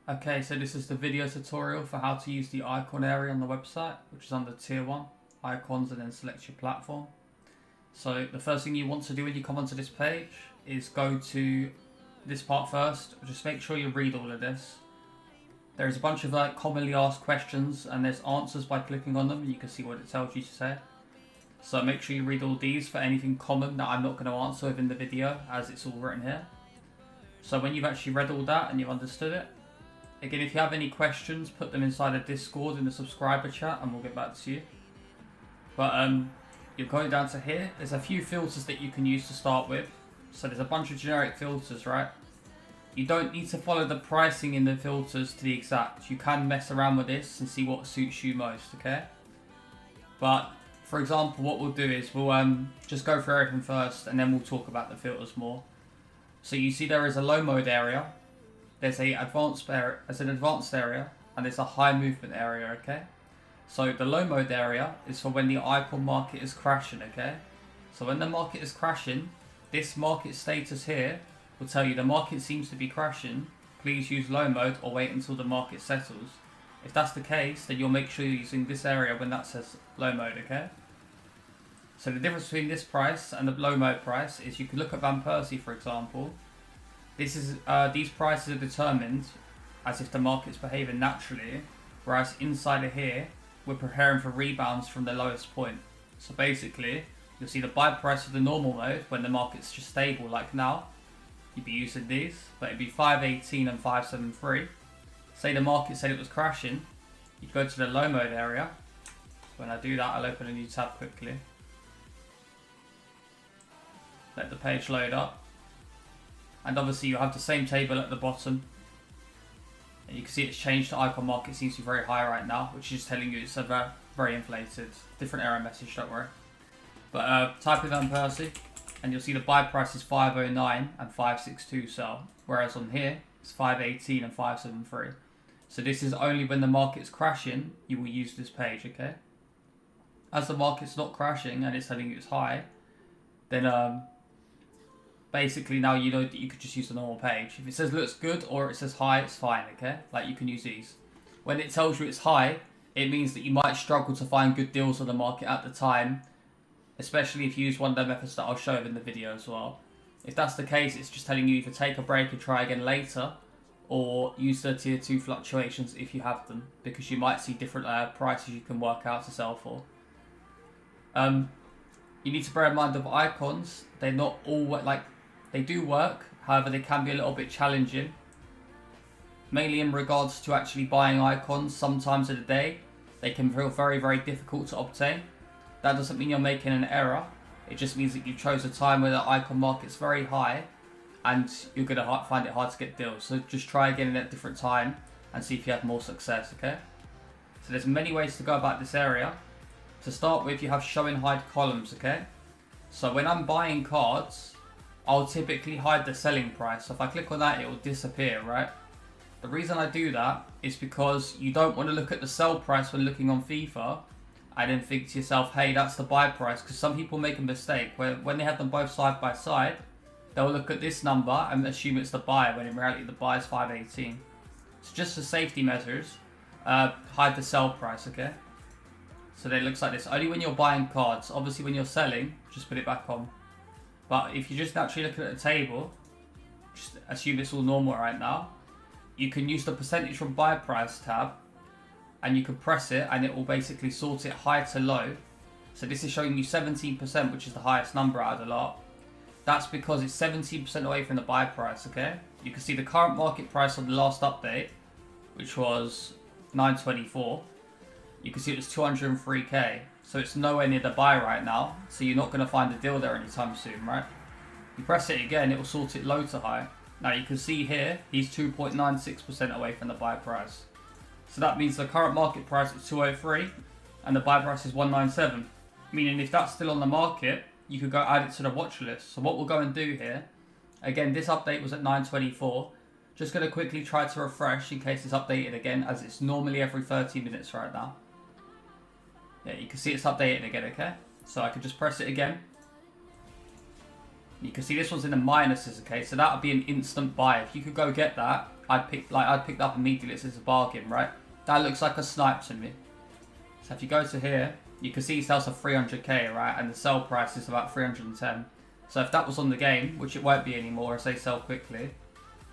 Okay, so this is the video tutorial for how to use the icon area on the website, which is under tier 1, icons, and then select your platform. So the first thing you want to do when you come onto this page is go to this part first. Just make sure you read all of this. There's a bunch of commonly asked questions and there's answers by clicking on them, and you can see what it tells you to say. So make sure you read all these for anything common that I'm not going to answer within the video, as it's all written here. So when you've actually read all that and you've understood it, again, if you have any questions, put them inside a Discord in the subscriber chat and we'll get back to you. But you're going down to here. There's a few filters that you can use to start with. So there's a bunch of generic filters, right? You don't need to follow the pricing in the filters to the exact. You can mess around with this and see what suits you most, okay? But for example, what we'll do is we'll just go through everything first and then we'll talk about the filters more. So you see there is a low mode area. There's an advanced area, and there's a high movement area, okay? So the low mode area is for when the icon market is crashing, okay? So when the market is crashing, this market status here will tell you the market seems to be crashing. Please use low mode or wait until the market settles. If that's the case, then you'll make sure you're using this area when that says low mode, okay? So the difference between this price and the low mode price is you can look at Van Persie, for example. These prices are determined as if the market's behaving naturally, whereas inside of here, we're preparing for rebounds from the lowest point. So basically, you'll see the buy price for the normal mode when the market's just stable like now. You'd be using these, but it'd be 518 and 573. Say the market said it was crashing, you'd go to the low mode area. When I do that, I'll open a new tab quickly. Let the page load up. And obviously you have the same table at the bottom. And you can see it's changed to icon market. Seems to be very high right now, which is telling you it's a very inflated. Different error message, don't worry. But type in Van Persie and you'll see the buy price is 509 and 562 sell. Whereas on here, it's 518 and 573. So this is only when the market's crashing, you will use this page, okay? As the market's not crashing and it's telling you it's high, then basically now you know that you could just use the normal page. If it says looks good or it says high, it's fine, okay? Like you can use these. When it tells you it's high, it means that you might struggle to find good deals on the market at the time, especially if you use one of the methods that I'll show in the video as well. If that's the case, it's just telling you either take a break and try again later, or use the tier 2 fluctuations if you have them, because you might see different prices you can work out to sell for. You need to bear in mind of icons, they're not all they do work, however they can be a little bit challenging. Mainly in regards to actually buying icons, sometimes of the day, they can feel very, very difficult to obtain. That doesn't mean you're making an error, it just means that you chose a time where the icon market's very high and you're going to find it hard to get deals. So just try again at a different time and see if you have more success, okay? So there's many ways to go about this area. To start with, you have show and hide columns, okay? So when I'm buying cards, I'll typically hide the selling price. So if I click on that, it will disappear, right? The reason I do that is because you don't want to look at the sell price when looking on FIFA and then think to yourself, hey, that's the buy price. Because some people make a mistake where when they have them both side by side, they'll look at this number and assume it's the buy, when in reality the buy is 518. So just for safety measures, hide the sell price, okay? So then it looks like this. Only when you're buying cards. Obviously when you're selling, just put it back on. But if you're just naturally looking at the table, just assume it's all normal right now. You can use the percentage from buy price tab and you can press it and it will basically sort it high to low. So this is showing you 17%, which is the highest number out of the lot. That's because it's 17% away from the buy price, okay? You can see the current market price on the last update, which was 924. You can see it was 203k. So it's nowhere near the buy right now. So you're not going to find a deal there anytime soon, right? You press it again, it will sort it low to high. Now you can see here, he's 2.96% away from the buy price. So that means the current market price is 203 and the buy price is 197. Meaning if that's still on the market, you could go add it to the watch list. So what we'll go and do here, again, this update was at 924. Just going to quickly try to refresh in case it's updated again, as it's normally every 30 minutes right now. Yeah, you can see it's updated again, okay? So I could just press it again. You can see this one's in the minuses, okay? So that would be an instant buy. If you could go get that, I'd picked up immediately as a bargain, right? That looks like a snipe to me. So if you go to here, you can see he sells for 300k, right? And the sell price is about 310. So if that was on the game, which it won't be anymore as they sell quickly,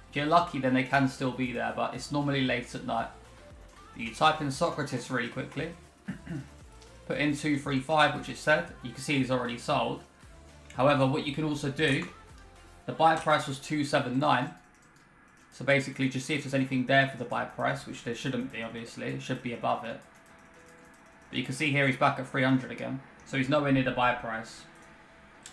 if you're lucky then they can still be there, but it's normally late at night. You type in Socrates really quickly, put in 235, which it said, you can see he's already sold. However, what you can also do, the buy price was 279. So basically just see if there's anything there for the buy price, which there shouldn't be, obviously. It should be above it. But you can see here he's back at 300 again. So he's nowhere near the buy price.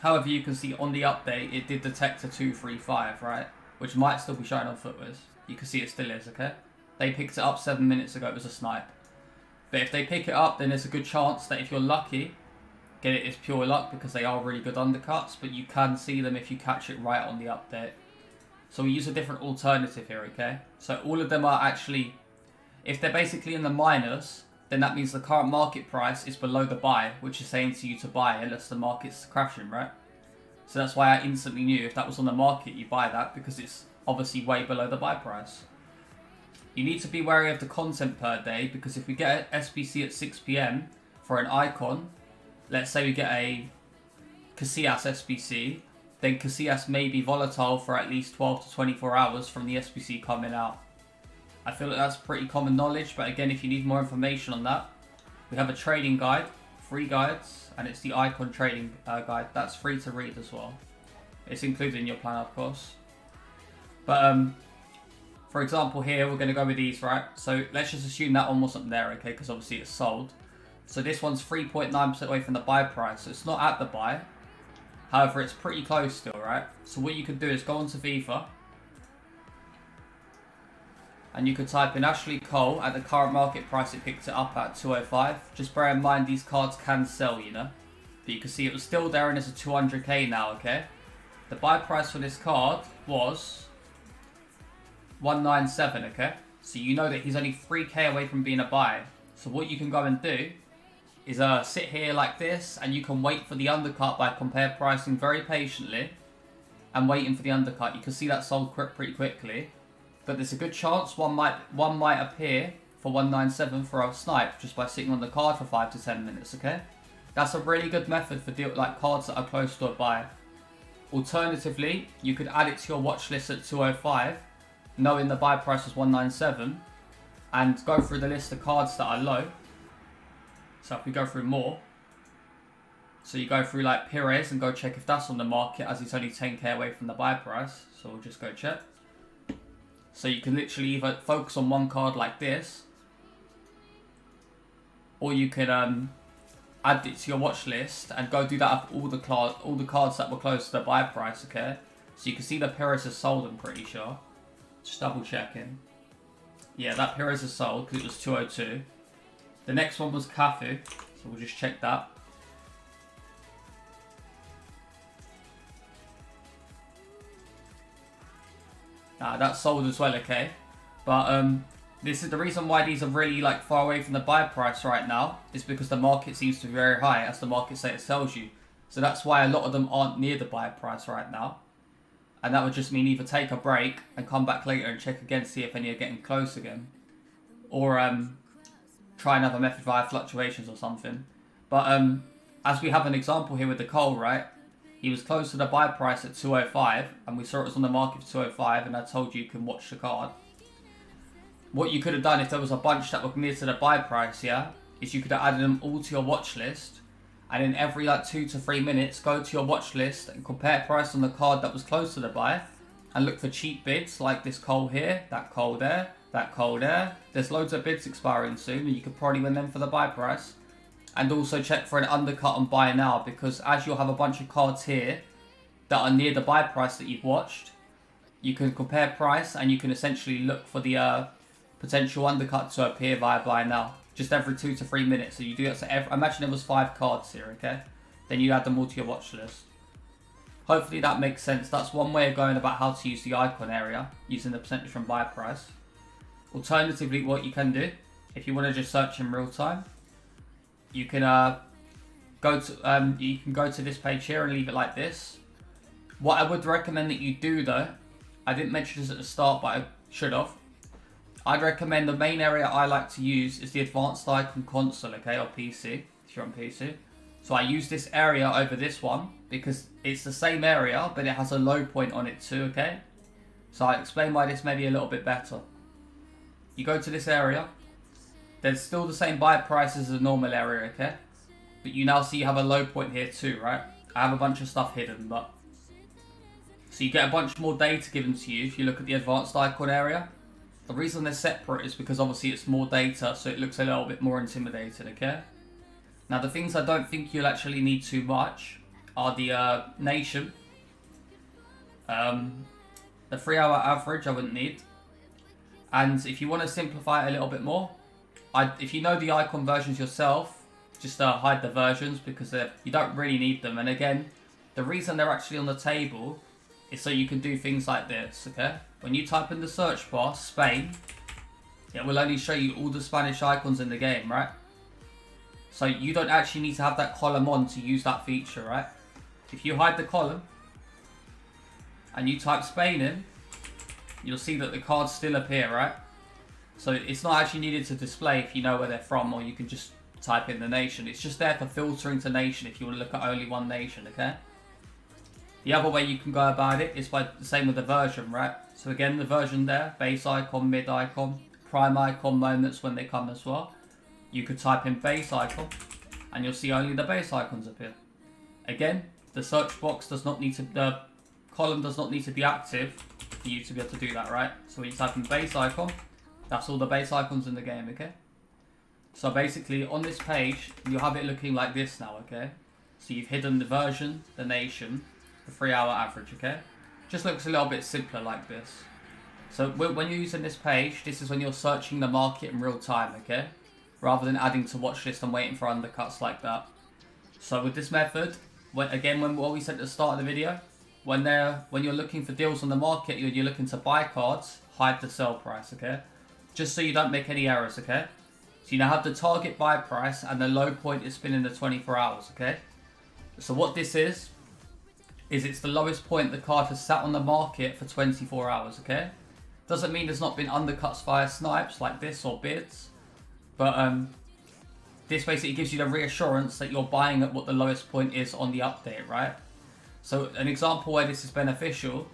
However, you can see on the update, it did detect a 235, right? Which might still be showing on Footwiz. You can see it still is, okay? They picked it up 7 minutes ago, it was a snipe. But if they pick it up, then there's a good chance that if you're lucky, get it is pure luck because they are really good undercuts, but you can see them if you catch it right on the update. So we use a different alternative here, okay? So all of them are actually, if they're basically in the minus, then that means the current market price is below the buy, which is saying to you to buy unless the market's crashing, right? So that's why I instantly knew if that was on the market, you buy that because it's obviously way below the buy price. You need to be wary of the content per day because if we get an SBC at 6 PM for an icon, let's say we get a Casillas SBC, then Casillas may be volatile for at least 12 to 24 hours from the SBC coming out. I feel like that's pretty common knowledge, but again, if you need more information on that, we have a trading guide, free guides, and it's the icon trading guide. That's free to read as well. It's included in your plan, of course. But for example here, we're going to go with these, right? So let's just assume that one wasn't there, okay, because obviously it's sold. So this one's 3.9% away from the buy price, so it's not at the buy. However, it's pretty close still, right? So what you can do is go onto Viva, and you can type in Ashley Cole at the current market price. It picked it up at 205. Just bear in mind these cards can sell, you know. But you can see it was still there and it's a 200k now, okay? The buy price for this card was 197, okay? So you know that he's only 3k away from being a buy. So what you can go and do is sit here like this and you can wait for the undercut by compare pricing very patiently and waiting for the undercut. You can see that sold pretty quickly. But there's a good chance one might appear for 197 for a snipe just by sitting on the card for 5 to 10 minutes, okay? That's a really good method for cards that are close to a buy. Alternatively, you could add it to your watch list at 205, knowing the buy price was 197, and go through the list of cards that are low. So if we go through more, so you go through like Pires and go check if that's on the market as it's only 10k away from the buy price. So we'll just go check. So you can literally either focus on one card like this, or you can add it to your watch list and go do that with all the cards that were close to the buy price, okay? So you can see that Pires is sold, I'm pretty sure. Just double checking. Yeah, that Pires is sold because it was 202. The next one was Cafu, so we'll just check that. That's sold as well, okay? But this is the reason why these are really like far away from the buy price right now, is because the market seems to be very high, as the market say it sells you. So that's why a lot of them aren't near the buy price right now. And that would just mean either take a break and come back later and check again, see if any are getting close again. Or try another method via fluctuations or something. But as we have an example here with the coal, right? He was close to the buy price at 205, and we saw it was on the market for 205, and I told you can watch the card. What you could have done if there was a bunch that were near to the buy price, yeah, is you could have added them all to your watch list, and in every like 2 to 3 minutes, go to your watch list and compare price on the card that was close to the buy, and look for cheap bids like this coal here, that coal there, that coal there. There's loads of bids expiring soon, and you could probably win them for the buy price. And also check for an undercut on buy now, because as you'll have a bunch of cards here that are near the buy price that you've watched, you can compare price and you can essentially look for the potential undercut to appear via buy now, just every 2 to 3 minutes. So you do that. So imagine there was 5 cards here, okay? Then you add them all to your watch list. Hopefully that makes sense. That's one way of going about how to use the icon area, using the percentage from buy price. Alternatively, what you can do, if you want to just search in real time, you can go to this page here and leave it like this. What I would recommend that you do though, I didn't mention this at the start, but Should have. I'd recommend the main area I like to use is the advanced icon console, okay, or PC, if you're on PC. So I use this area over this one because it's the same area, but it has a low point on it too, okay? So I explain why this may be a little bit better. You go to this area, there's still the same buy price as the normal area, okay? But you now see you have a low point here too, right? I have a bunch of stuff hidden, but... So you get a bunch more data given to you if you look at the advanced icon area. The reason they're separate is because obviously it's more data, so it looks a little bit more intimidating, okay? Now the things I don't think you'll actually need too much are the nation. The 3-hour average I wouldn't need. And if you want to simplify it a little bit more, if you know the icon versions yourself, just hide the versions because you don't really need them. And again, the reason they're actually on the table is so you can do things like this, okay? When you type in the search bar, Spain, it will only show you all the Spanish icons in the game, right? So you don't actually need to have that column on to use that feature, right? If you hide the column and you type Spain in, you'll see that the cards still appear, right? So it's not actually needed to display if you know where they're from, or you can just type in the nation. It's just there for filtering to nation if you want to look at only one nation, okay? The other way you can go about it is by the same with the version, right? So again, the version there, base icon, mid icon, prime icon, moments when they come as well. You could type in base icon and you'll see only the base icons appear. Again, the search box does not need to, the column does not need to be active for you to be able to do that, right? So when you type in base icon, that's all the base icons in the game, okay? So basically on this page, you'll have it looking like this now, okay? So you've hidden the version, the nation, the 3-hour average, okay? Just looks a little bit simpler like this. So when you're using this page, this is when you're searching the market in real time, okay? Rather than adding to watch list and waiting for undercuts like that. So with this method, what we said at the start of the video, when you're looking for deals on the market, you're looking to buy cards, hide the sell price, okay? Just so you don't make any errors, okay? So you now have the target buy price and the low point is spinning the 24 hours, okay? So what this is it's the lowest point the card has sat on the market for 24 hours, okay? Doesn't mean there's not been undercuts via snipes like this or bids, but this basically gives you the reassurance that you're buying at what the lowest point is on the update, right? So an example where this is beneficial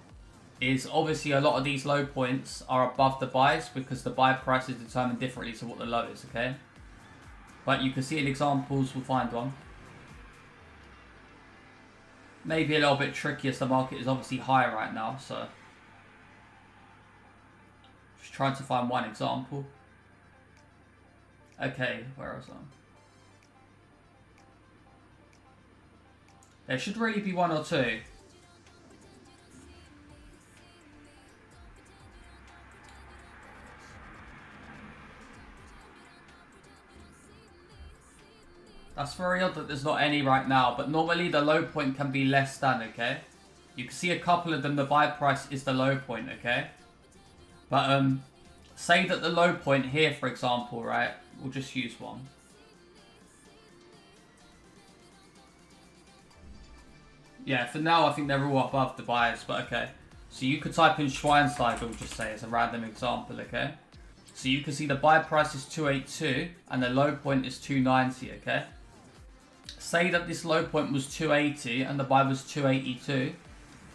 is obviously a lot of these low points are above the buys because the buy price is determined differently to what the low is, okay? But you can see in examples, we'll find one. Maybe a little bit tricky as the market is obviously higher right now, so just trying to find one example. Okay, where was I? There should really be one or two. That's very odd that there's not any right now, but normally the low point can be less than, okay? You can see a couple of them, the buy price is the low point, okay? But say that the low point here, for example, right? We'll just use one. Yeah, for now I think they're all above the buys, but okay. So you could type in Schweinsteiger, we'll just say, as a random example, okay? So you can see the buy price is 282 and the low point is 290, okay? Say that this low point was 280 and the buy was 282,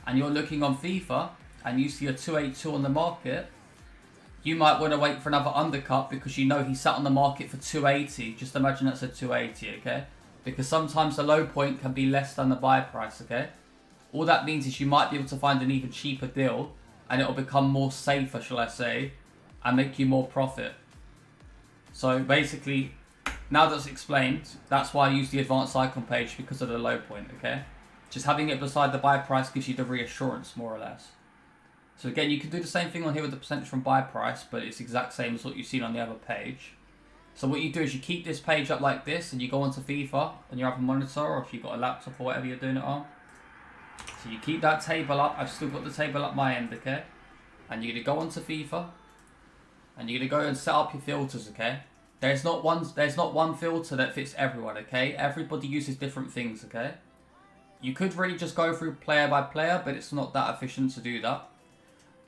and you're looking on FIFA and you see a 282 on the market, you might want to wait for another undercut because you know he sat on the market for 280. Just imagine that's a 280, okay? Because sometimes the low point can be less than the buy price, okay? All that means is you might be able to find an even cheaper deal and it'll become more safer, shall I say, and make you more profit. So basically, now that's explained, that's why I use the advanced icon page, because of the low point, okay? Just having it beside the buy price gives you the reassurance, more or less. So again, you can do the same thing on here with the percentage from buy price, but it's the exact same as what you've seen on the other page. So what you do is you keep this page up like this, and you go onto FIFA on your other monitor, or if you've got a laptop or whatever you're doing it on. So you keep that table up. I've still got the table up my end, okay? And you're going to go onto FIFA, and you're going to go and set up your filters, okay? There's not one filter that fits everyone, okay? Everybody uses different things, okay? You could really just go through player by player, but it's not that efficient to do that.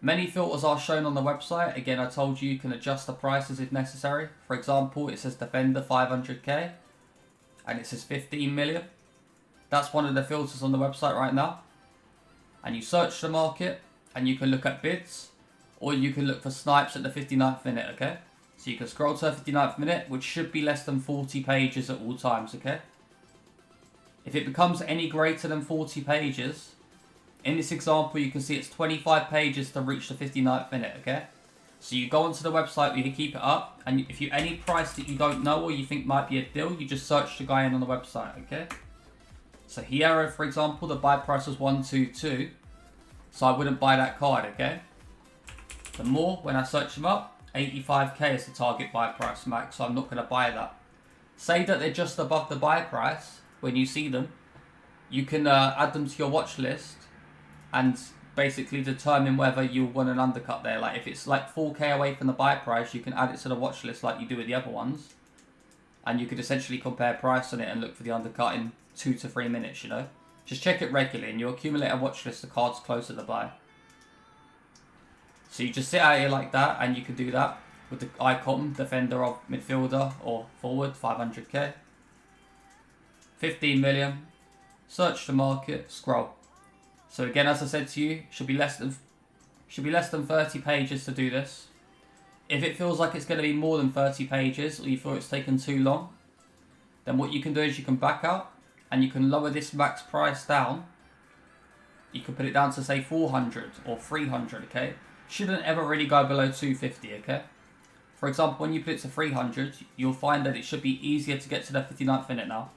Many filters are shown on the website. Again, I told you can adjust the prices if necessary. For example, it says Defender 500k and it says 15 million. That's one of the filters on the website right now. And you search the market and you can look at bids, or you can look for snipes at the 59th minute, okay? So you can scroll to the 59th minute, which should be less than 40 pages at all times, okay? If it becomes any greater than 40 pages, in this example, you can see it's 25 pages to reach the 59th minute, okay? So you go onto the website, you can keep it up, and if you any price that you don't know or you think might be a deal, you just search the guy in on the website, okay? So Hierro, for example, the buy price was 122, so I wouldn't buy that card, okay? The more, when I search them up, 85k is the target buy price max, so I'm not going to buy that. Say that they're just above the buy price, when you see them, you can add them to your watch list and basically determine whether you want an undercut there. Like if it's like 4k away from the buy price, you can add it to the watch list like you do with the other ones. And you could essentially compare price on it and look for the undercut in 2 to 3 minutes, you know. Just check it regularly and you'll accumulate a watch list of cards close to the buy. So you just sit out here like that and you can do that with the icon, defender of midfielder or forward, 500k. 15 million. Search the market, scroll. So again, as I said to you, should be less than 30 pages to do this. If it feels like it's going to be more than 30 pages or you feel it's taken too long, then what you can do is you can back out and you can lower this max price down. You can put it down to say 400 or 300, okay? Shouldn't ever really go below 250, okay? For example, when you put it to 300, you'll find that it should be easier to get to the 59th minute now.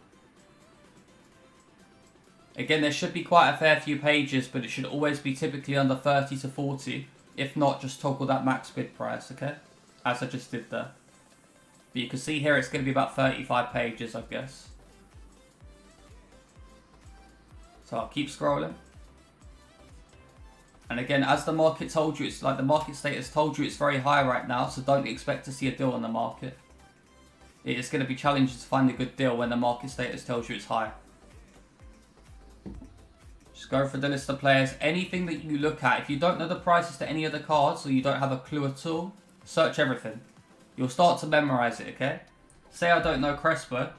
Again, there should be quite a fair few pages, but it should always be typically under 30 to 40. If not, just toggle that max bid price, okay? As I just did there. But you can see here it's going to be about 35 pages, I guess. So I'll keep scrolling. And again, as the market told you, it's like the market status told you it's very high right now, so don't expect to see a deal on the market. It is going to be challenging to find a good deal when the market status tells you it's high. Just go through the list of players. Anything that you look at, if you don't know the prices to any of the cards or you don't have a clue at all, search everything. You'll start to memorize it, okay? Say I don't know Crespo.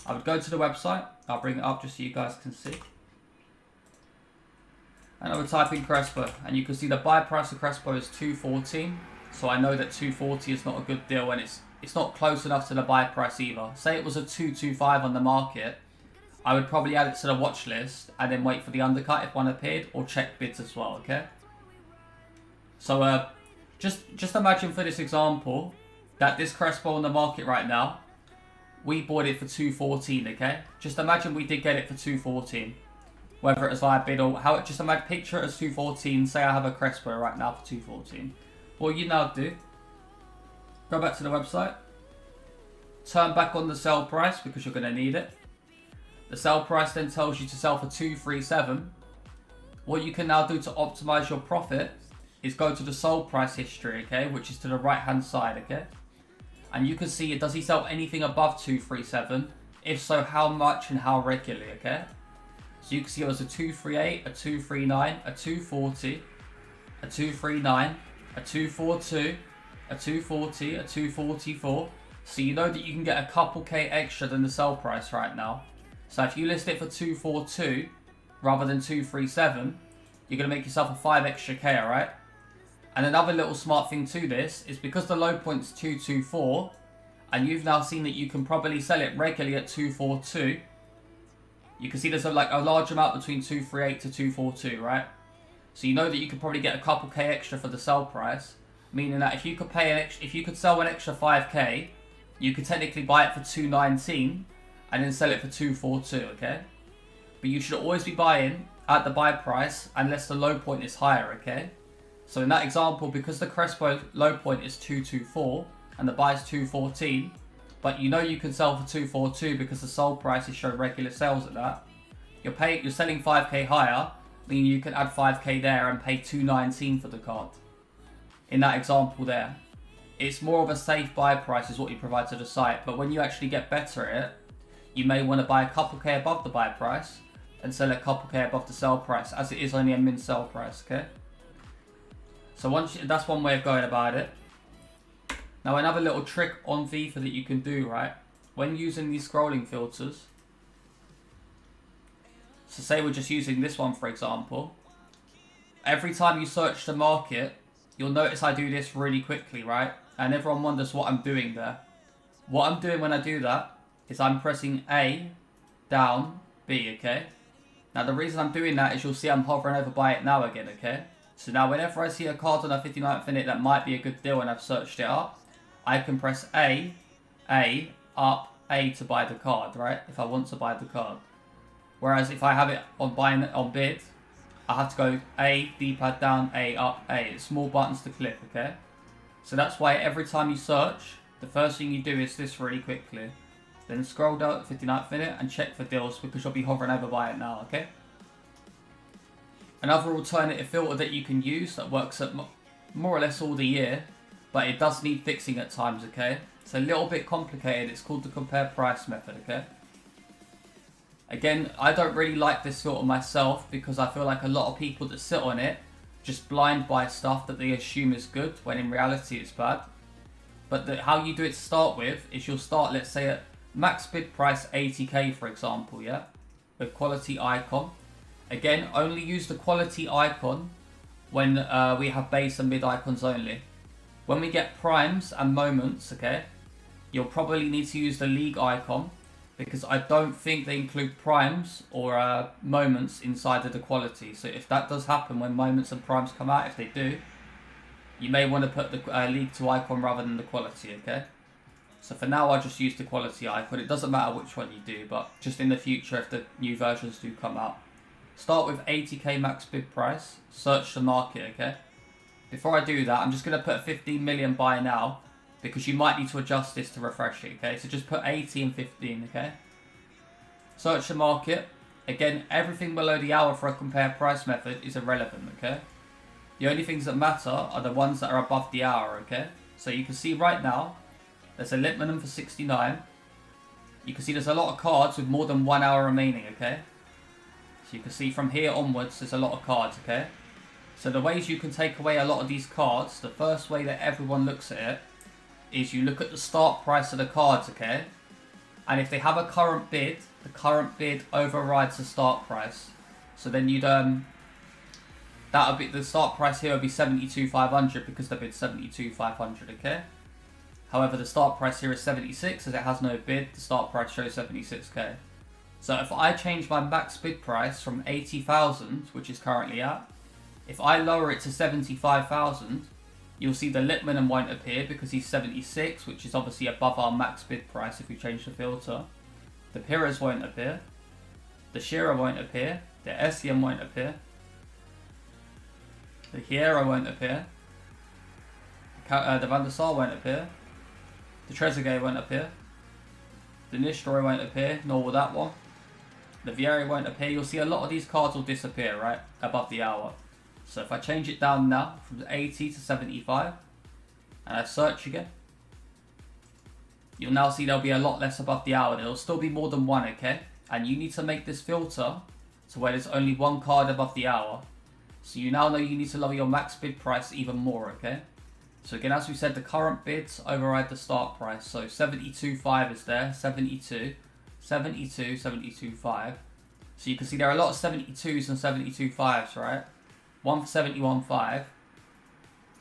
I would go to the website. I'll bring it up just so you guys can see. And I would type in Crespo. And you can see the buy price of Crespo is 214. So I know that 240 is not a good deal and it's not close enough to the buy price either. Say it was a 225 on the market. I would probably add it to the watch list and then wait for the undercut if one appeared, or check bids as well, okay? So just imagine for this example that this Crespo on the market right now, we bought it for 214, okay? Just imagine we did get it for 214. Whether it was via bid or how, just imagine, picture it as 214, say I have a Crespo right now for 214. What you now do, go back to the website, turn back on the sell price because you're going to need it. The sell price then tells you to sell for 237. What you can now do to optimize your profit is go to the sold price history, okay, which is to the right hand side, okay? And you can see, does he sell anything above 237? If so, how much and how regularly, okay? So you can see it was a 238, a 239, a 240, a 239, a 242, a 240, a 244. So you know that you can get a couple K extra than the sell price right now. So if you list it for 242 rather than 237, you're going to make yourself a 5 extra K, alright? And another little smart thing to this is because the low point's 224 and you've now seen that you can probably sell it regularly at 242, you can see there's like a large amount between 238 to 242, right? So you know that you could probably get a couple K extra for the sell price, meaning that if you could pay if you could sell an extra 5K, you could technically buy it for 219 and then sell it for 242, okay? But you should always be buying at the buy price unless the low point is higher, okay? So in that example, because the Crespo low point is 224 and the buy is 214, but you know you can sell for 242 because the sold prices show regular sales at that, you're selling 5K higher, meaning you can add 5K there and pay 219 for the card. In that example there, it's more of a safe buy price is what you provide to the site, but when you actually get better at it, you may want to buy a couple K above the buy price and sell a couple K above the sell price, as it is only a min sell price, okay? So that's one way of going about it. Now another little trick on FIFA that you can do, right? When using these scrolling filters, so say we're just using this one for example, every time you search the market, you'll notice I do this really quickly, right? And everyone wonders what I'm doing there. What I'm doing when I do that is I'm pressing A, down, B, okay? Now the reason I'm doing that is you'll see I'm hovering over by it now again, okay? So now whenever I see a card on a 59th minute that might be a good deal and I've searched it up, I can press A, up, A to buy the card, right? If I want to buy the card. Whereas if I have it on bid, I have to go A, D-pad down, A, up, A. It's small buttons to click, okay? So that's why every time you search, the first thing you do is this really quickly. Then scroll down to 59th minute and check for deals because you'll be hovering over by it now, okay? Another alternative filter that you can use that works at more or less all the year, but it does need fixing at times, okay? It's a little bit complicated. It's called the compare price method, okay? Again, I don't really like this filter myself because I feel like a lot of people that sit on it just blind buy stuff that they assume is good when in reality it's bad. But how you do it to start with is you'll start, let's say, at max bid price 80k for example, yeah? With quality icon. Again, only use the quality icon when we have base and mid icons only. When we get primes and moments, okay, you'll probably need to use the league icon because I don't think they include primes or moments inside of the quality. So if that does happen when moments and primes come out, if they do, you may want to put the league 2 icon rather than the quality, okay? So for now, I just use the quality icon. It doesn't matter which one you do, but just in the future, if the new versions do come out. Start with 80k max bid price, search the market, okay? Before I do that, I'm just going to put 15 million buy now, because you might need to adjust this to refresh it, okay? So just put 80 and 15, okay? Search the market. Again, everything below the hour for a compare price method is irrelevant, okay? The only things that matter are the ones that are above the hour, okay? So you can see right now, there's a Litmanen for 69. You can see there's a lot of cards with more than 1 hour remaining, okay? So you can see from here onwards, there's a lot of cards, okay? So the ways you can take away a lot of these cards, the first way that everyone looks at it, is you look at the start price of the cards, okay? And if they have a current bid, the current bid overrides the start price. So then you'd, that would be, the start price here would be 72,500 because the bid's 72,500, okay? However, the start price here is 76, as it has no bid, the start price shows 76k. So if I change my max bid price from 80,000, which is currently at, if I lower it to 75,000, you'll see the Litmanen won't appear because he's 76, which is obviously above our max bid price if we change the filter. The Pires won't appear. The Shearer won't appear. The Essien won't appear. The Hierro won't appear. The Van der Sar won't appear. The Trezeguet won't appear. The Nistelrooy won't appear, nor will that one. The Vieri won't appear. You'll see a lot of these cards will disappear, right, above the hour. So if I change it down now from 80 to 75 and I search again, you'll now see there'll be a lot less above the hour. There'll still be more than one, okay? And you need to make this filter to where there's only one card above the hour. So you now know you need to lower your max bid price even more, okay? So again, as we said, the current bids override the start price. So 72.5 is there, 72, 72, 72.5. So you can see there are a lot of 72s and 72.5s, right? One for 71.5.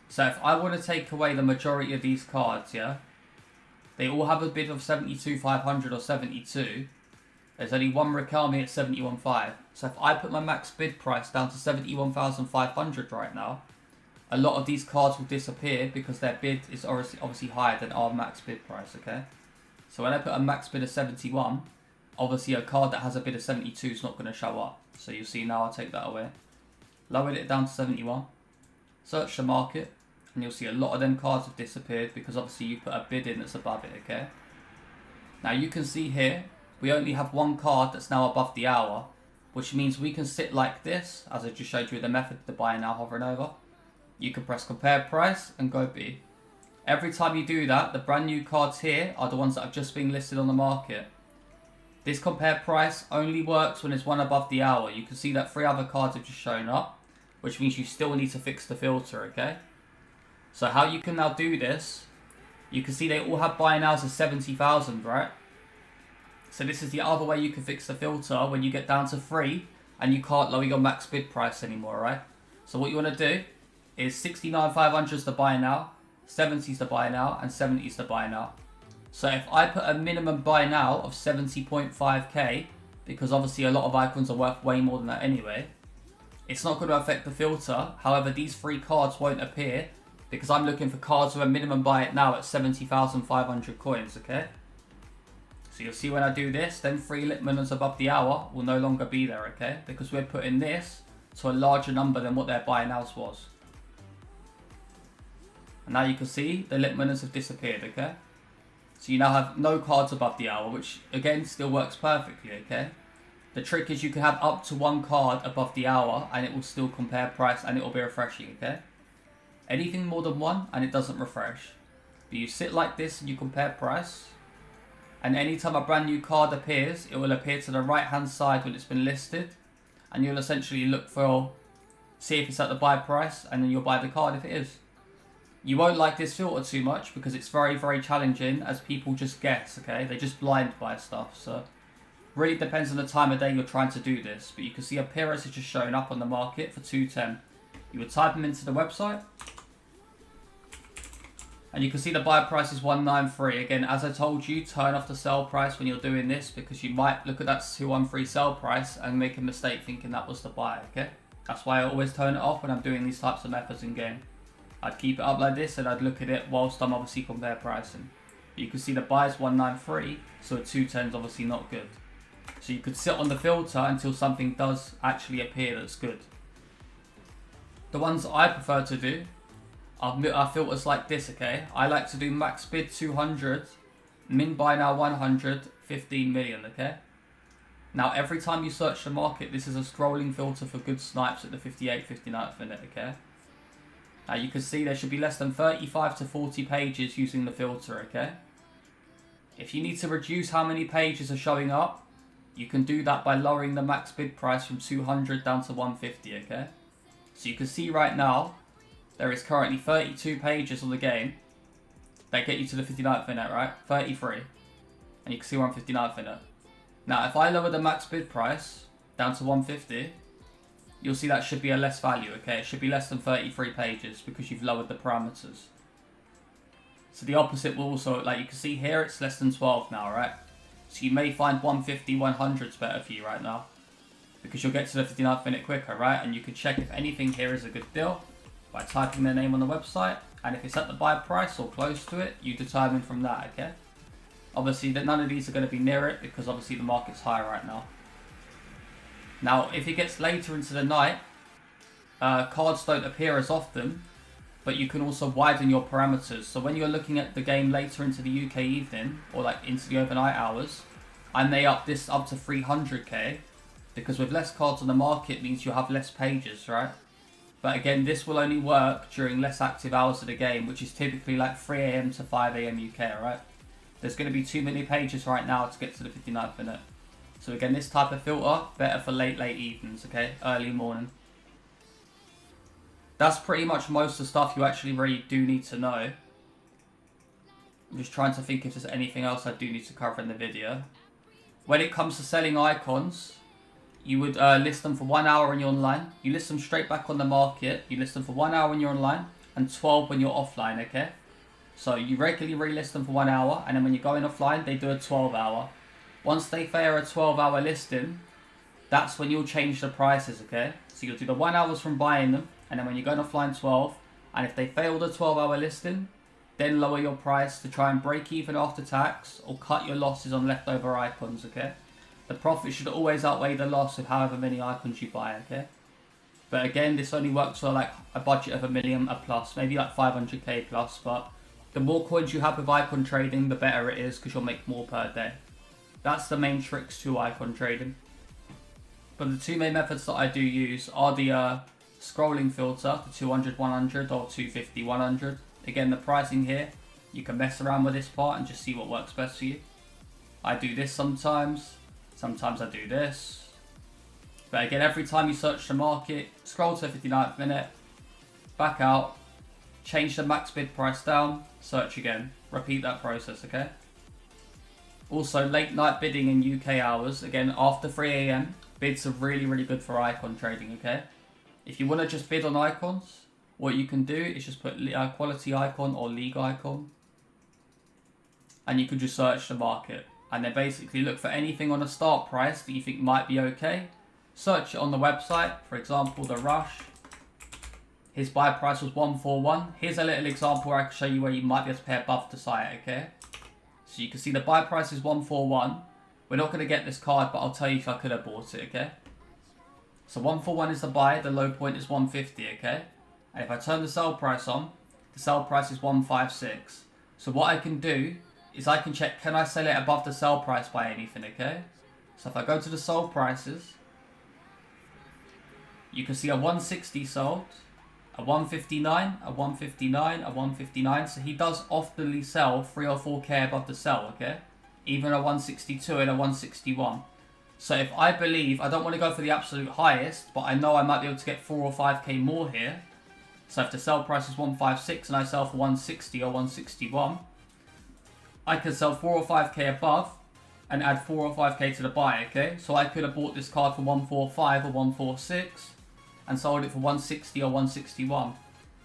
So if I want to take away the majority of these cards, yeah, they all have a bid of 72.500 or 72. There's only one Riquelme at 71.5. So if I put my max bid price down to 71,500 right now, a lot of these cards will disappear because their bid is obviously higher than our max bid price, okay? So when I put a max bid of 71, obviously a card that has a bid of 72 is not going to show up. So you'll see now I'll take that away. Lowered it down to 71. Search the market, and you'll see a lot of them cards have disappeared because obviously you put a bid in that's above it, okay? Now you can see here, we only have one card that's now above the hour, which means we can sit like this, as I just showed you the method to buy now hovering over. You can press compare price and go B. Every time you do that, the brand new cards here are the ones that have just been listed on the market. This compare price only works when there's one above the hour. You can see that 3 other cards have just shown up, which means you still need to fix the filter, okay? So how you can now do this, you can see they all have buy nows of 70,000, right? So this is the other way you can fix the filter when you get down to 3 and you can't lower your max bid price anymore, right? So what you want to do is 69,500 is the buy now, 70 is the buy now, and 70 is the buy now. So if I put a minimum buy now of 70.5k, because obviously a lot of icons are worth way more than that anyway, it's not going to affect the filter. However, these 3 cards won't appear because I'm looking for cards with a minimum buy it now at 70,500 coins, okay? So you'll see when I do this, then 3 lit minutes above the hour will no longer be there, okay? Because we're putting this to a larger number than what their buy nows was. And now you can see the lit minutes have disappeared, okay? So you now have no cards above the hour, which again still works perfectly, okay? The trick is you can have up to 1 card above the hour and it will still compare price and it will be refreshing, okay? Anything more than 1 and it doesn't refresh. But you sit like this and you compare price, and anytime a brand new card appears, it will appear to the right hand side when it's been listed, and you'll essentially look for, see if it's at the buy price, and then you'll buy the card if it is. You won't like this filter too much because it's very, very challenging as people just guess, okay? They just blind buy stuff, so really depends on the time of day you're trying to do this. But you can see Apeiros is just showing up on the market for 210. You would type them into the website, and you can see the buy price is 193. Again, as I told you, turn off the sell price when you're doing this because you might look at that 213 sell price and make a mistake thinking that was the buy, okay? That's why I always turn it off when I'm doing these types of methods in game. I'd keep it up like this and I'd look at it whilst I'm obviously compare pricing. You can see the buy is 193, so a 210 is obviously not good. So you could sit on the filter until something does actually appear that's good. The ones I prefer to do are filters like this, okay? I like to do max bid 200, min buy now 100, 15 million, okay? Now every time you search the market, this is a scrolling filter for good snipes at the 58th, 59th minute, okay? Now you can see there should be less than 35 to 40 pages using the filter, okay? If you need to reduce how many pages are showing up, you can do that by lowering the max bid price from 200 down to 150, okay? So you can see right now, there is currently 32 pages on the game that get you to the 59th minute, right? 33. And you can see we're on 59th minute. Now, if I lower the max bid price down to 150, you'll see that should be a less value, okay? It should be less than 33 pages because you've lowered the parameters. So the opposite will also, like you can see here, it's less than 12 now, right? So you may find 150, 100 is better for you right now because you'll get to the 59th minute quicker, right? And you can check if anything here is a good deal by typing their name on the website, and if it's at the buy price or close to it, you determine from that, okay? Obviously, none of these are going to be near it because obviously the market's high right now. Now, if it gets later into the night, cards don't appear as often, but you can also widen your parameters. So when you're looking at the game later into the UK evening, or like into the overnight hours, I may up this up to 300k, because with less cards on the market means you'll have less pages, right? But again, this will only work during less active hours of the game, which is typically like 3 AM to 5 AM UK, right? There's going to be too many pages right now to get to the 59th minute. So again, this type of filter, better for late evenings, okay? Early morning. That's pretty much most of the stuff you actually really do need to know. I'm just trying to think if there's anything else I do need to cover in the video. When it comes to selling icons, you would list them for 1 hour when you're online. You list them straight back on the market. You list them for 1 hour when you're online and 12 when you're offline, okay? So you regularly relist them for 1 hour, and then when you're going offline, they do a 12 hour. Once they fail a 12 hour listing, that's when you'll change the prices, okay? So you'll do the 1 hours from buying them, and then when you're going offline 12, and if they fail the 12 hour listing, then lower your price to try and break even after tax or cut your losses on leftover icons, okay? The profit should always outweigh the loss of however many icons you buy, okay? But again, this only works for like a budget of $1 million plus, maybe like 500k plus, but the more coins you have with icon trading, the better it is because you'll make more per day. That's the main tricks to icon trading. But the 2 main methods that I do use are the scrolling filter, the 200, 100 or 250, 100. Again, the pricing here, you can mess around with this part and just see what works best for you. I do this sometimes I do this. But again, every time you search the market, scroll to the 59th minute, back out, change the max bid price down, search again. Repeat that process, okay? Also, late night bidding in UK hours, again, after 3 AM, bids are really, really good for icon trading, okay? If you want to just bid on icons, what you can do is just put quality icon or league icon, and you can just search the market. And then basically look for anything on a start price that you think might be okay. Search it on the website. For example, the Rush. His buy price was 141. Here's a little example where I can show you where you might be able to pay above the site, okay? So you can see the buy price is 141. We're not going to get this card, but I'll tell you if I could have bought it, okay? So 141 is the buy, the low point is 150, okay? And if I turn the sell price on, the sell price is 156. So what I can do is I can check, can I sell it above the sell price by anything, okay? So if I go to the sold prices, you can see a 160 sold, a 159, a 159, a 159. So he does often sell 3 or 4k above the sell, okay? Even a 162 and a 161. So if I believe, I don't want to go for the absolute highest, but I know I might be able to get 4 or 5k more here. So if the sell price is 156 and I sell for 160 or 161, I can sell 4 or 5k above and add 4 or 5k to the buy, okay? So I could have bought this card for 145 or 146 and sold it for 160 or 161.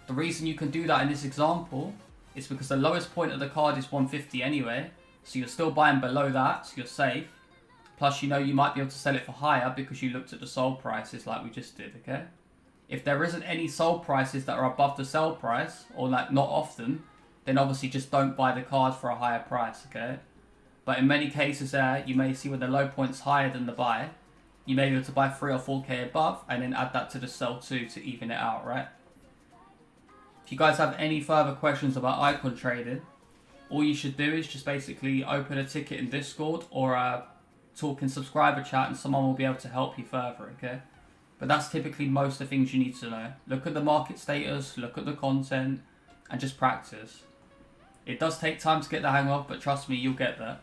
The reason you can do that in this example is because the lowest point of the card is 150 anyway, so you're still buying below that, so you're safe. Plus, you know you might be able to sell it for higher because you looked at the sold prices like we just did, okay? If there isn't any sold prices that are above the sell price, or like not often, then obviously just don't buy the card for a higher price, okay? But in many cases there, you may see when the low point's higher than the buy, you may be able to buy 3 or 4k above and then add that to the sell too to even it out, right? If you guys have any further questions about icon trading, all you should do is just basically open a ticket in Discord or talk in subscriber chat and someone will be able to help you further, okay? But that's typically most of the things you need to know. Look at the market status, look at the content, and just practice. It does take time to get the hang of, but trust me, you'll get there.